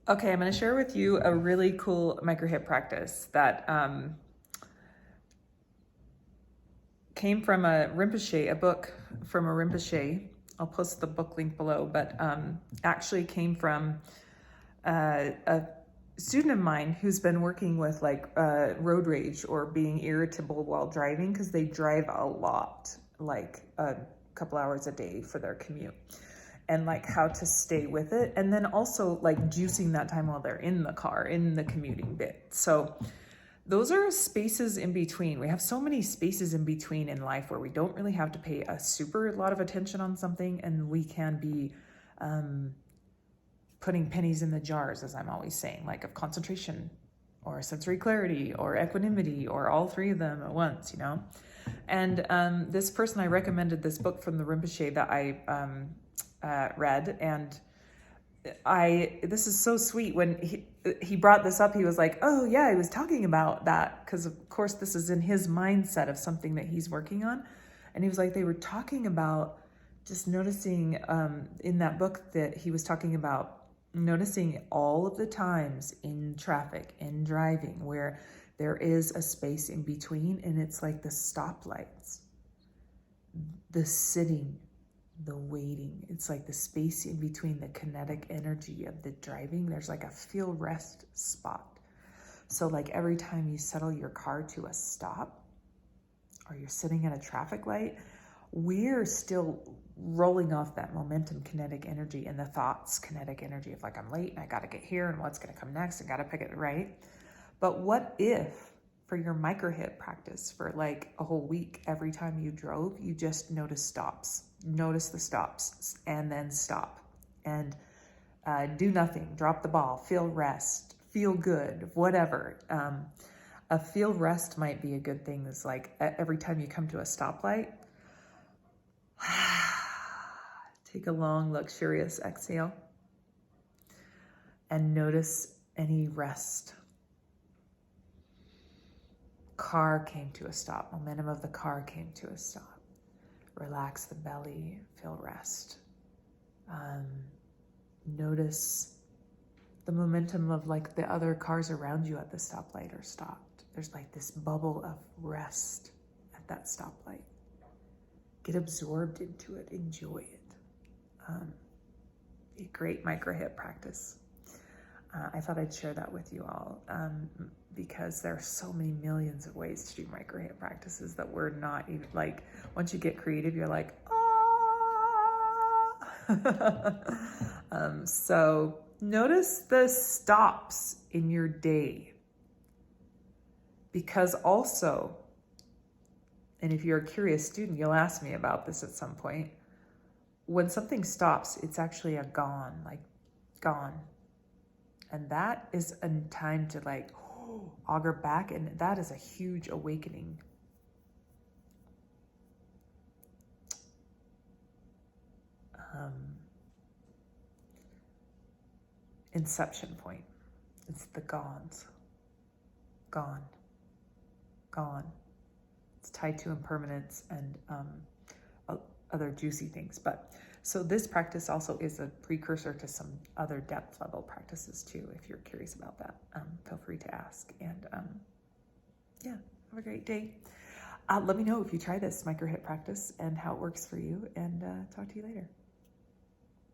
Okay, I'm going to share with you a really cool micro hip practice that came from a Rinpoche, a book from a Rinpoche. I'll post the book link below, but actually came from a student of mine who's been working with like road rage or being irritable while driving because they drive a lot, like a couple hours a day for their commute, and like how to stay with it, and then also like juicing that time while they're in the car in the commuting bit. So those are spaces in between. We have so many spaces in between in life where we don't really have to pay a super lot of attention on something, and we can be putting pennies in the jars, as I'm always saying, like of concentration or sensory clarity or equanimity or all three of them at once, you know? And this person, I recommended this book from the Rinpoche that I read, and this is so sweet. When he brought this up, he was like, oh yeah, he was talking about that, because of course this is in his mindset of something that he's working on. And he was like, they were talking about just noticing in that book that he was talking about noticing all of the times in traffic, in driving, where there is a space in between, and it's like the stoplights, the sitting, the waiting. It's like the space in between the kinetic energy of the driving. There's like a feel rest spot. So like every time you settle your car to a stop, or you're sitting at a traffic light, we're still rolling off that momentum kinetic energy and the thoughts kinetic energy of like, I'm late and I got to get here and what's going to come next and got to pick it right. But what if for your micro hip practice for like a whole week, every time you drove, you just notice the stops and then stop and do nothing, drop the ball, feel rest, feel good, whatever. A feel rest might be a good thing. Is like every time you come to a stoplight, take a long, luxurious exhale and notice any rest. Car came to a stop. Momentum of the car came to a stop. Relax the belly, feel rest. Notice the momentum of like the other cars around you at the stoplight are stopped. There's like this bubble of rest at that stoplight. Get absorbed into it, enjoy it. A great micro hip practice. I thought I'd share that with you all because there are so many millions of ways to do micro hip practices that we're not even like, once you get creative, you're like, ah. So notice the stops in your day, because also, and if you're a curious student, you'll ask me about this at some point. When something stops, it's actually a gone, like gone. And that is a time to like auger back, and that is a huge awakening. Inception point. It's the gones. Gone. Gone. It's tied to impermanence and other juicy things. But so this practice also is a precursor to some other depth level practices too. If you're curious about that, feel free to ask. And yeah, have a great day. Let me know if you try this micro hip practice and how it works for you, and talk to you later.